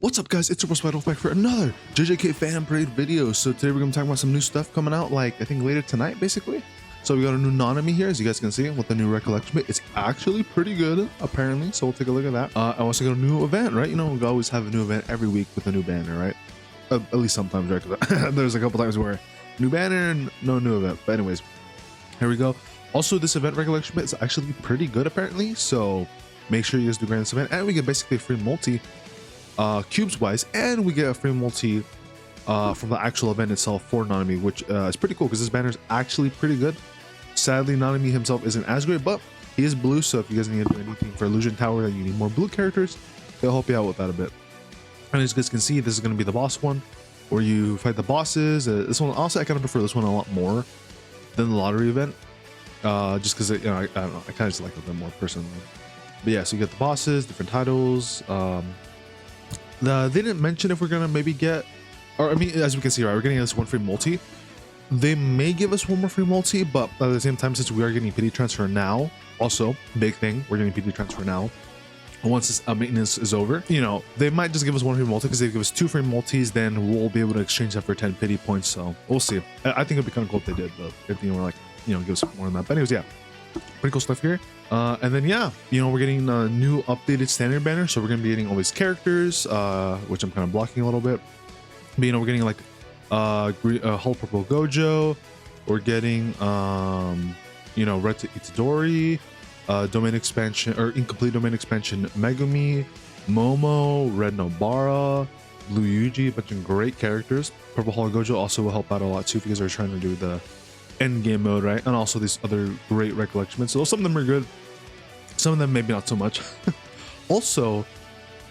What's up, guys? It's Super back for another JJKPhantomparade video. So today we're gonna talk about some new stuff coming out, like I think later tonight, basically. So we got a new Nanami here, as you guys can see, with the new recollection bit. It's actually pretty good, apparently. So we'll take a look at that. I also got a new event, right? You know, we always have a new event every week with a new banner, right? At least sometimes, right? 'Cause there's a couple times where new banner and no new event. But anyways, here we go. Also, this event recollection bit is actually pretty good, apparently. So make sure you guys do grab this event, and we get basically a free multi. Cubes wise, and we get a free multi from the actual event itself for Nanami, which is pretty cool because this banner is actually pretty good. Sadly, Nanami himself isn't as great, but he is blue, so if you guys need to do anything for Illusion Tower that you need more blue characters, they'll help you out with that a bit. And as you guys can see, this is going to be the boss one where you fight the bosses. This one, also, I kind of prefer this one a lot more than the lottery event, just because, you know, I don't know, I kind of just like it a bit more personally. But yeah, so you get the bosses, different titles. They didn't mention if we're gonna maybe get, or I mean, as we can see, right, we're getting this one free multi. They may give us one more free multi, but at the same time, since we are getting PD transfer now, also big thing, we're getting PD transfer now. Once this maintenance is over, you know, they might just give us one free multi because they give us two free multis, then we'll be able to exchange that for 10 pity points. So we'll see. I think it'd be kind of cool if they did, but if you know, like, you know, give us more than that. But anyways, yeah, pretty cool stuff here. And then yeah, you know, we're getting a new updated standard banner, so we're gonna be getting all these characters, which I'm kind of blocking a little bit. But you know, we're getting like Hull Purple Gojo, we're getting you know, Red to Itadori, domain expansion or incomplete domain expansion Megumi, Momo, Red Nobara, Blue Yuji, a bunch of great characters. Purple Hull Gojo also will help out a lot too if you guys are trying to do the end game mode, right? And also these other great recollections. So some of them are good, some of them maybe not so much. Also,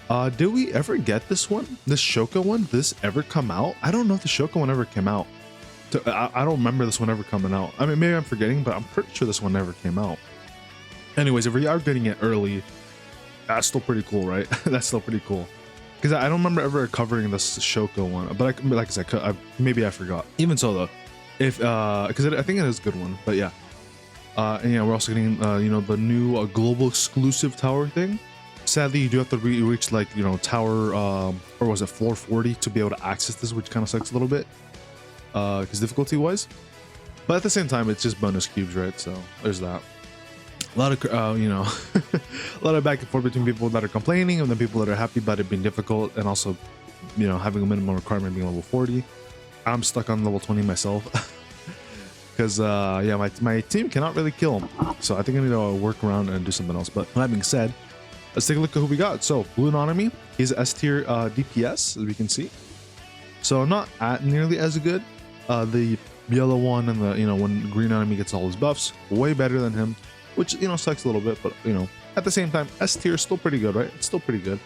did we ever get this one, this Shoko one? Did this ever come out? I don't know if the Shoko one ever came out. I don't remember this one ever coming out. I mean, maybe I'm forgetting, but I'm pretty sure this one never came out. Anyways, if we are getting it early, that's still pretty cool, right? That's still pretty cool, because I don't remember ever covering this Shoko one, but like I said, maybe I forgot. Even so though, if because I think it is a good one. But yeah, and yeah, we're also getting you know, the new global exclusive tower thing. Sadly, you do have to reach, like, you know, tower or was it floor 40 to be able to access this, which kind of sucks a little bit because difficulty wise. But at the same time, it's just bonus cubes, right? So there's that. A lot of you know, a lot of back and forth between people that are complaining and the people that are happy about it being difficult, and also, you know, having a minimum requirement being level 40. I'm stuck on level 20 myself because yeah, my team cannot really kill him, so I think I need to work around and do something else. But that being said, let's take a look at who we got. So Blue Nanami, he's S tier DPS, as we can see, so not nearly as good. The yellow one and the, you know, when Green Nanami gets all his buffs, way better than him, which, you know, sucks a little bit, but you know, at the same time, S tier is still pretty good, right? It's still pretty good.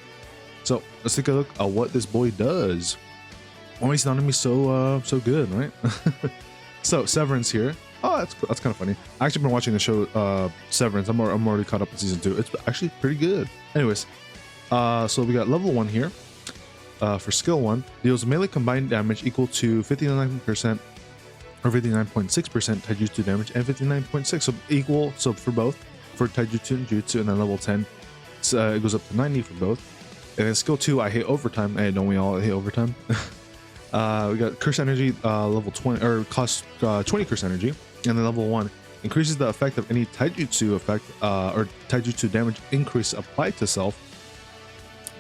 So let's take a look at what this boy does. Why is Nanami so good, right? So Severance here. Oh, that's kind of funny. I actually been watching the show Severance. I'm already caught up in season 2. It's actually pretty good. Anyways, so we got level 1 here. For skill 1, deals melee combined damage equal to 59% or 59.6% taijutsu damage and 59.6, so equal, so for both, for taijutsu and jutsu. And then level 10, it goes up to 90 for both. And then skill 2, I hate overtime. Hey, don't we all hate overtime? We got curse energy level 20, or cost 20 curse energy. And then level 1 increases the effect of any taijutsu effect or taijutsu damage increase applied to self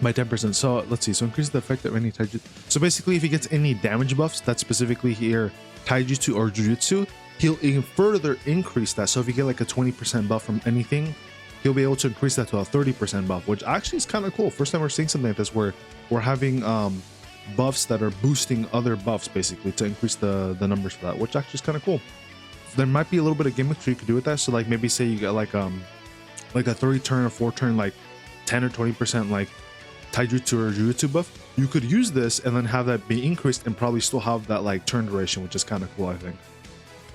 by 10%. So let's see, so increases the effect of any taijutsu. So basically, if he gets any damage buffs that's specifically here taijutsu or jujutsu, he'll even further increase that. So if you get like a 20% buff from anything, he'll be able to increase that to a 30% buff, which actually is kind of cool. First time we're seeing something like this where we're having buffs that are boosting other buffs, basically, to increase the numbers for that, which actually is kind of cool. There might be a little bit of gimmick you could do with that. So like maybe say you got like a 3-turn or 4-turn, like 10 or 20% like taijutsu or jujutsu buff, you could use this and then have that be increased and probably still have that like turn duration, which is kind of cool, I think.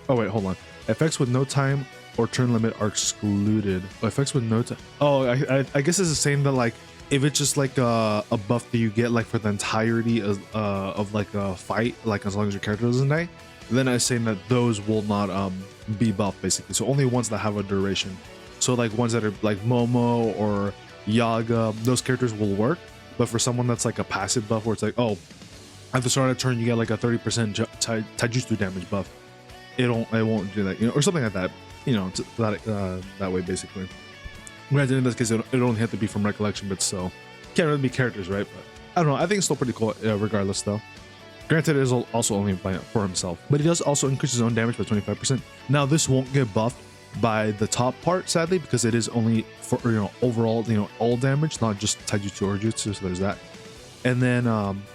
Oh wait, hold on. Effects with no time or turn limit are excluded. Effects with no time. Oh, I guess it's the same that, like, if it's just like a buff that you get like for the entirety of like a fight, like as long as your character doesn't die, then I'm saying that those will not be buffed, basically. So only ones that have a duration. So like ones that are like Momo or Yaga, those characters will work, But for someone that's like a passive buff where it's like, oh, at the start of the turn you get like a 30% taijutsu damage buff, it won't do that, you know, or something like that, you know, that way basically. Granted, in this case, it only have to be from recollection, but still, can't really be characters, right? But I don't know. I think it's still pretty cool, regardless, though. Granted, it is also only for himself, but he does also increase his own damage by 25%. Now, this won't get buffed by the top part, sadly, because it is only for, you know, overall, you know, all damage, not just taijutsu or jutsu. So there's that. And then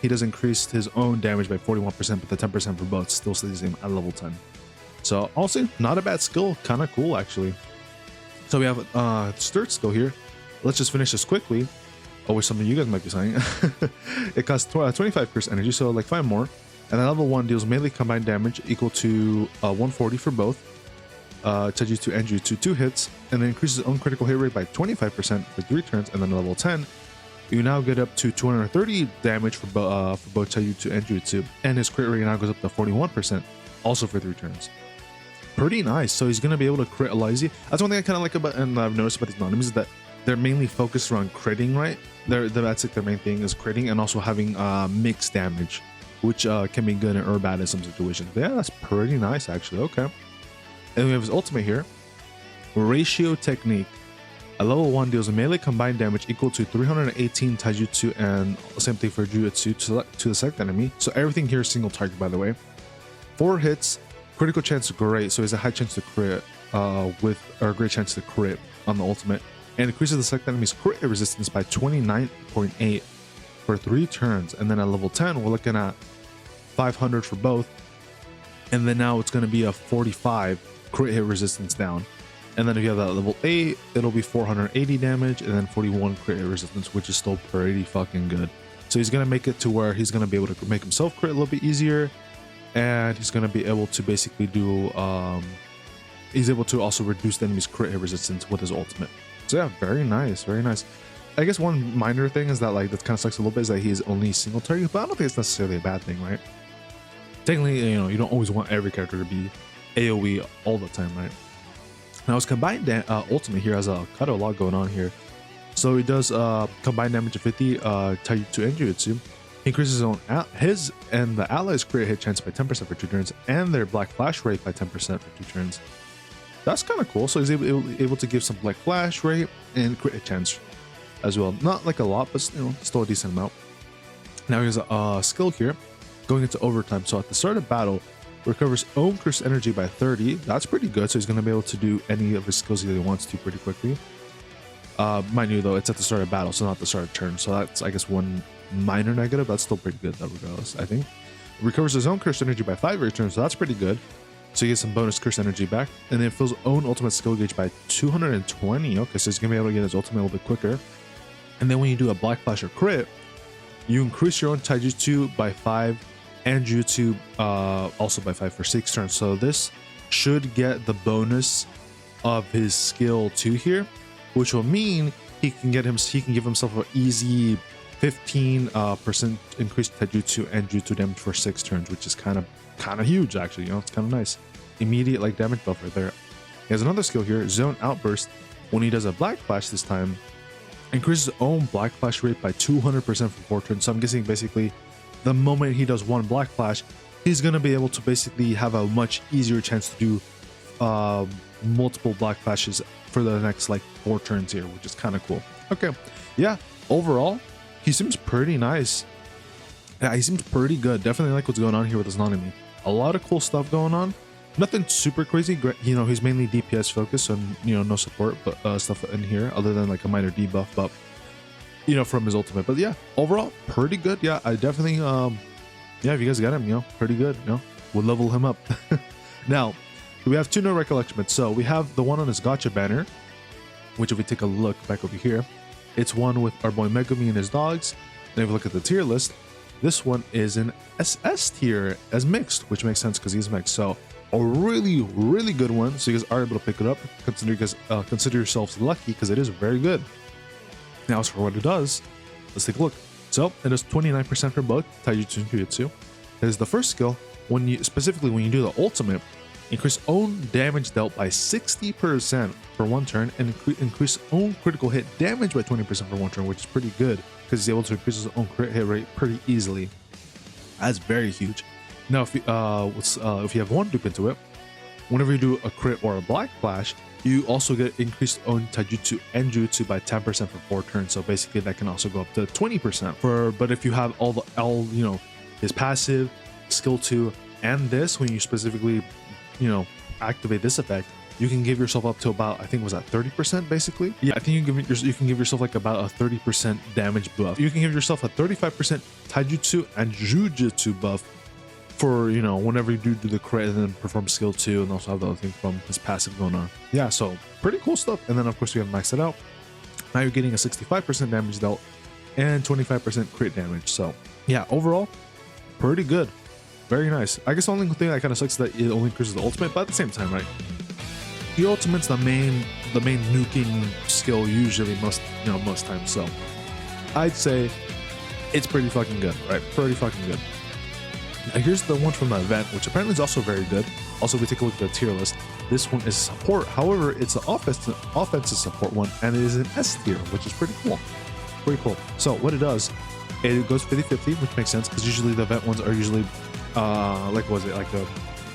he does increase his own damage by 41%, but the 10% for both still stays the same at level 10. So also, not a bad skill, kind of cool actually. So we have Sturt's skill here. Let's just finish this quickly. Oh, which some of you guys might be saying. It costs 25% energy, so like 5 more. And then level 1 deals melee combined damage equal to 140 for both taijutsu and jutsu, 2 hits, and then increases his own critical hit rate by 25% for 3 turns. And then level 10, you now get up to 230 damage for both taijutsu and jutsu, and his crit rate now goes up to 41%, also for 3 turns. Pretty nice. So he's gonna be able to crit Elysia. That's one thing I kind of like about, and I've noticed about these Nanamis, is that they're mainly focused around critting, right? That's like their main thing is critting, and also having mixed damage, which can be good or bad in some situations. But yeah, that's pretty nice actually. Okay. And we have his ultimate here, Ratio Technique. A level 1 deals a melee combined damage equal to 318 taijutsu, and same thing for jutsu to the select enemy. So everything here is single target, by the way. 4 hits. Critical chance is great, so he has a high chance to crit or a great chance to crit on the ultimate, and increases the select enemy's crit resistance by 29.8 for 3 turns. And then at level 10, we're looking at 500 for both, and then now it's going to be a 45 crit hit resistance down. And then if you have that at level 8, it'll be 480 damage and then 41 crit hit resistance, which is still pretty fucking good. So he's going to make it to where he's going to be able to make himself crit a little bit easier. And he's going to be able to basically do, he's able to also reduce the enemy's crit hit resistance with his ultimate. So yeah, very nice, very nice. I guess one minor thing is that, like, that kind of sucks a little bit, is that he is only single target, but I don't think it's necessarily a bad thing, right? Technically, you know, you don't always want every character to be AoE all the time, right? Now his combined ultimate here has kind of a lot going on here. So he does combined damage of 50 taijutsu and jutsu. He increases his and the allies' crit hit chance by 10% for 2 turns, and their black flash rate by 10% for 2 turns. That's kind of cool. So he's able to give some black flash rate and crit hit chance as well. Not like a lot, but you know, still a decent amount. Now here's a skill here, going into overtime. So at the start of battle, recovers own curse energy by 30. That's pretty good. So he's going to be able to do any of his skills that he wants to pretty quickly. Mind you, though, it's at the start of battle, so not the start of turn. So that's, I guess, one minor negative. That's still pretty good, though, regardless, I think. Recovers his own curse energy by 5 every turn, so that's pretty good. So he gets some bonus curse energy back, and then fills own ultimate skill gauge by 220. Okay, so he's gonna be able to get his ultimate a little bit quicker. And then when you do a black flash or crit, you increase your own taijutsu by 5 and jutsu also by 5 for 6 turns. So this should get the bonus of his skill 2 here, which will mean he can give himself an easy 15% increased taijutsu and jutsu damage for 6 turns, which is kind of huge actually. You know, it's kind of nice. Immediate like damage buff right there. He has another skill here, Zone Outburst. When he does a black flash this time, increases his own black flash rate by 200% for 4 turns. So I'm guessing basically the moment he does one black flash, he's gonna be able to basically have a much easier chance to do multiple black flashes for the next like 4 turns here, which is kind of cool. Okay, yeah, overall he seems pretty nice. Yeah, he seems pretty good. Definitely like what's going on here with this Nanami. A lot of cool stuff going on. Nothing super crazy. You know, he's mainly DPS focused, so you know, no support, but stuff in here other than like a minor debuff, but you know, from his ultimate. But yeah, overall pretty good. Yeah, I definitely yeah, if you guys got him, you know, pretty good. You know, we'll level him up. Now we have 2 no recollection. So we have the one on his gacha banner, which if we take a look back over here, it's one with our boy Megumi and his dogs. And if we look at the tier list, this one is an SS tier as mixed, which makes sense because he's mixed. So a really good one. So you guys are able to pick it up. Consider yourselves lucky because it is very good. Now as for what it does, let's take a look. So it does 29% for both taijutsu and jutsu. It is the first skill. When you do the ultimate, increase own damage dealt by 60% for 1 turn, and increase own critical hit damage by 20% for 1 turn, which is pretty good because he's able to increase his own crit hit rate pretty easily. That's very huge. Now, if you have one dupe into it, whenever you do a crit or a black flash, you also get increased own taijutsu and jutsu by 10% for 4 turns. So basically, that can also go up to 20%. But if you have his passive, skill 2, and this, when you specifically, activate this effect, you can give yourself up to about, I think was that 30% basically. Yeah, I think you can give yourself like about a 30% damage buff. You can give yourself a 35% taijutsu and jujutsu buff for, whenever you do the crit and then perform skill 2, and also have the other thing from his passive going on. Yeah, so pretty cool stuff. And then of course you have maxed it out. Now you're getting a 65% damage dealt and 25% crit damage. So yeah, overall pretty good, very nice. I guess the only thing that kind of sucks is that it only increases the ultimate, but at the same time, right, your ultimate's the main nuking skill usually most times. So I'd say it's pretty fucking good, right? Pretty fucking good. Now here's the one from the event, which apparently is also very good. Also, if we take a look at the tier list, this one is support. However, it's an offensive support one, and it is an S tier, which is pretty cool. Pretty cool. So what it does, it goes 50-50, which makes sense because usually the event ones are usually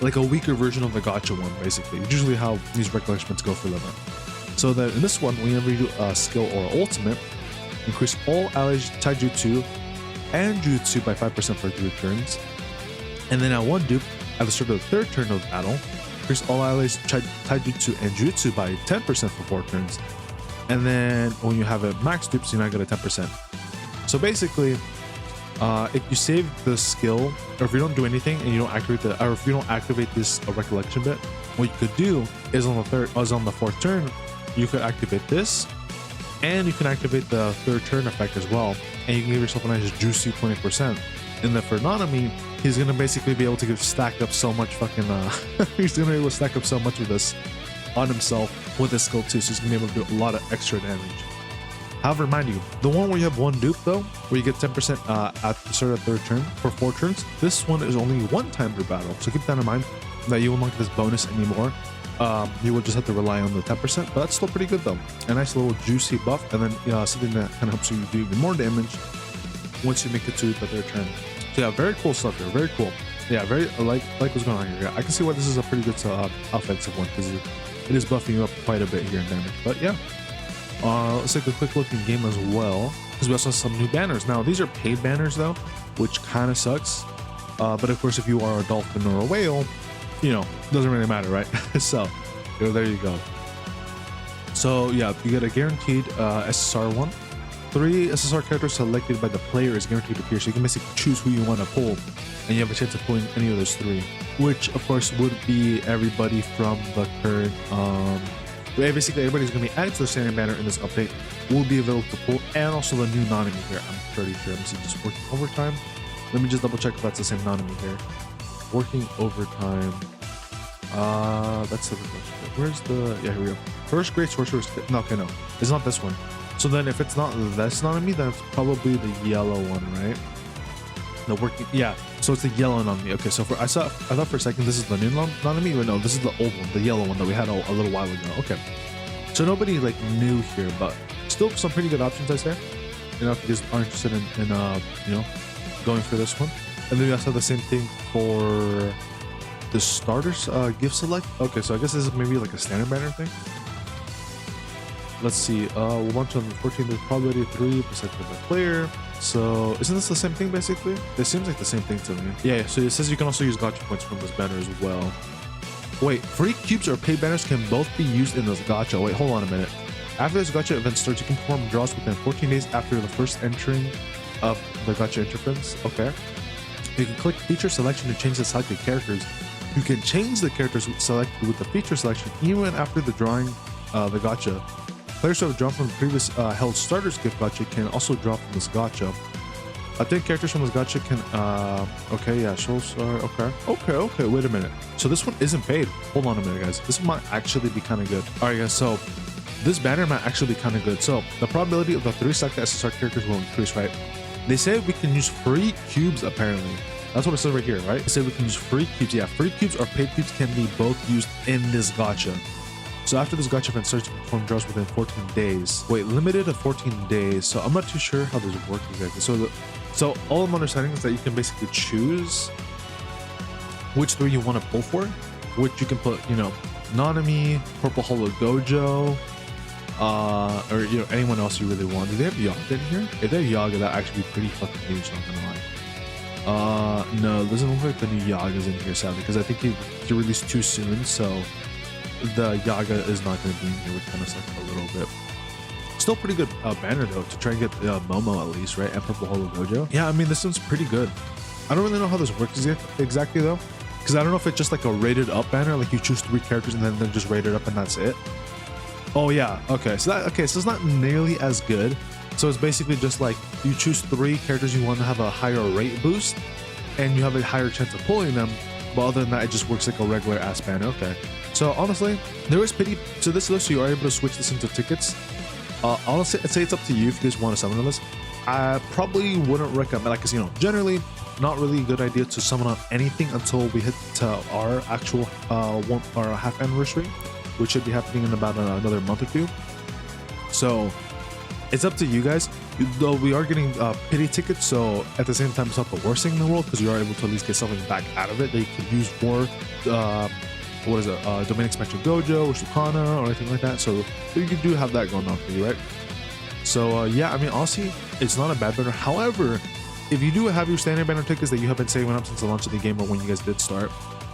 like a weaker version of the gacha one, basically. Usually how these recollections go for the event. So that in this one, whenever you do a skill or ultimate, increase all allies taijutsu and jutsu by 5% for 3 turns. And then at one dupe, at the start of the 3rd turn of battle, increase all allies taijutsu and jutsu by 10% for 4 turns. And then when you have a max dupe, so you're not going to 10%. So basically, if you save the skill, or if you don't do anything and you don't activate or if you don't activate this recollection bit, what you could do is on the 4th turn, you could activate this, and you can activate the 3rd turn effect as well, and you can give yourself a nice juicy 20%. And then for Nanami, he's gonna basically be able to stack up so much fucking he's gonna be able to stack up so much of this on himself with his skill too, so he's gonna be able to do a lot of extra damage. However, mind you, the one where you have one dupe though, where you get 10% at the start of the 3rd turn for 4 turns, this one is only 1 time per battle. So keep that in mind, that you will not get this bonus anymore. You will just have to rely on the 10%, but that's still pretty good though. A nice little juicy buff, and then something that kind of helps you do even more damage once you make it to the 3rd turn. So yeah, very cool stuff here, very cool. Yeah, very like what's going on here. Yeah, I can see why this is a pretty good offensive one, because it is buffing you up quite a bit here in damage. But yeah, let's take a quick look in game as well, because we also have some new banners. Now these are paid banners though, which kind of sucks. But of course, if you are a dolphin or a whale, doesn't really matter, right? So there you go. So yeah, you get a guaranteed SSR one. 3 SSR characters selected by the player is guaranteed to appear, so you can basically choose who you want to pull, and you have a chance of pulling any of those 3, which of course would be everybody from the current basically everybody's going to be added to the standard banner in this update will be available to pull, and also the new Nanami here. I'm pretty sure. Let me see, just working overtime. Let me just double check if that's the same Nanami here. Working overtime. That's the question. Where's the, yeah, here we go. First great sorcerer's, no, okay, no, it's not this one. So then if it's not this Nanami, then it's probably the yellow one, right? The working, yeah, so it's the yellow Nanami. Okay, so I thought for a second this is the new Nanami, but no, this is the old one, the yellow one that we had a little while ago. Okay, so nobody like new here, but still some pretty good options, I say. If you guys are interested in going for this one. And then we also have the same thing for the starters gift select. Okay, so I guess this is maybe like a standard banner thing. Let's see, we'll launch on the 14th with probability 3% for the player. So isn't this the same thing basically? It seems like the same thing to me. Yeah, so it says you can also use gacha points from this banner as well. Wait, free cubes or paid banners can both be used in this gacha. Wait, hold on a minute. After this gacha event starts, you can perform draws within 14 days after the first entering of the gacha interference. Okay. You can click feature selection to change the selected characters. You can change the characters selected with the feature selection even after the drawing the gacha. Players who have drawn from the previous held starters gift gacha can also draw from this gacha. 10 characters from this gacha can, okay, yeah, show star, okay, wait a minute. So this one isn't paid. Hold on a minute, guys. This might actually be kind of good. All right, guys, so this banner might actually be kind of good. So the probability of the 3 selected SSR characters will increase, right? They say we can use free cubes, apparently. That's what it says right here, right? They say we can use free cubes. Yeah, free cubes or paid cubes can be both used in this gacha. So after this gacha event starts to perform draws within 14 days. Wait, limited to 14 days. So I'm not too sure how this works exactly. So all I'm understanding is that you can basically choose which 3 you want to pull for, which you can put, you know, Nanami, Purple Hollow Gojo, or you know, anyone else you really want. Do they have Yaga in here? If they have Yaga, that actually be pretty fucking huge, not gonna lie. No, it doesn't look like the new Yaga's in here, sadly, because I think he released too soon, so the Yaga is not going to be in here, which kind of sucks a little bit. Still pretty good banner though, to try and get Momo at least, right? And Purple Hollow Gojo. Yeah, I mean, this one's pretty good. I don't really know how this works exactly though, because I don't know if it's just like a rated up banner, like you choose 3 characters and then they're just rated up and that's it. Oh yeah, okay, so it's not nearly as good. So it's basically just like you choose 3 characters you want to have a higher rate boost, and you have a higher chance of pulling them. But other than that, it just works like a regular ass banner. Okay. So honestly, there is pity to this list, so you are able to switch this into tickets. Honestly, I'd say it's up to you if you guys want to summon on this. I probably wouldn't recommend, like, cause you know, generally not really a good idea to summon on anything until we hit our actual half anniversary, which should be happening in about another month or 2. So it's up to you guys. Though we are getting pity tickets, so at the same time, it's not the worst thing in the world because you are able to at least get something back out of it that you could use for domain expansion Gojo or Sukana or anything like that. So you do have that going on for you, right? So yeah, I mean, honestly, it's not a bad banner. However, if you do have your standard banner tickets that you have been saving up since the launch of the game or when you guys did start,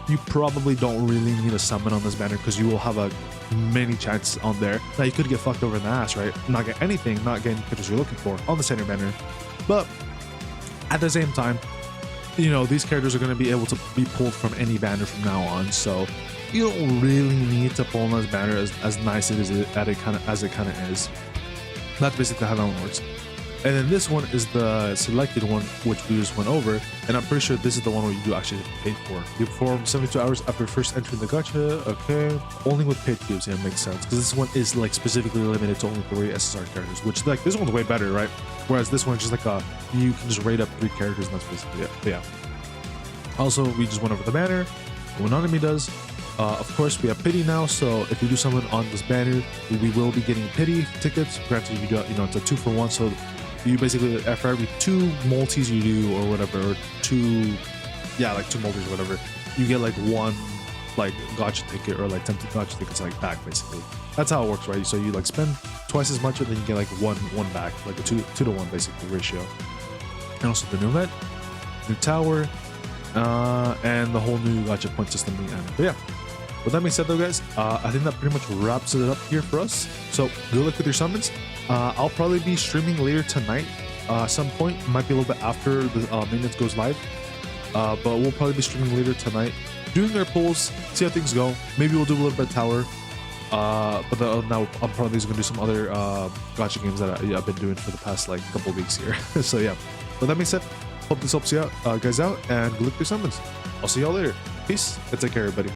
you probably don't really need a summon on this banner because you will have a many chances on there. Now you could get fucked over in the ass, right? Not get anything, not getting pictures you're looking for on the standard banner. But at the same time, you know, these characters are going to be able to be pulled from any banner from now on. So you don't really need to pull on this banner as nice as it kind of is. That's basically how that one works. And then this one is the selected one, which we just went over. And I'm pretty sure this is the one where you do actually pay for. You perform 72 hours after first entering the gacha. Okay. Only with paid cubes. Yeah, it makes sense. Because this one is like specifically limited to only 3 SSR characters, which like this one's way better, right? Whereas this one's just like you can just rate up 3 characters and that's basically it. But yeah. Also, we just went over the banner, what Nanami does. Of course, we have pity now, so if you do someone on this banner, we will be getting pity tickets. Granted, you know, it's a 2-for-1, so you basically, for every 2 multis you do or whatever, or 2 multis or whatever, you get like 1 like gacha ticket or like 10 gacha tickets like back, basically. That's how it works, right? So you like spend twice as much and then you get like one back, like a 2 to 1 basically ratio. And also the new event, new tower, and the whole new gacha point system being added. But yeah, with that being said though, guys, I think that pretty much wraps it up here for us. So good luck with your summons. I'll probably be streaming later tonight, some point. Might be a little bit after the maintenance goes live, but we'll probably be streaming later tonight, doing our pulls, see how things go. Maybe we'll do a little bit of tower, but now I'm probably going to do some other gacha games that I've been doing for the past like couple of weeks here. So yeah, with that being said, hope this helps you out, guys out, and good luck with your summons. I'll see y'all later. Peace and take care, everybody.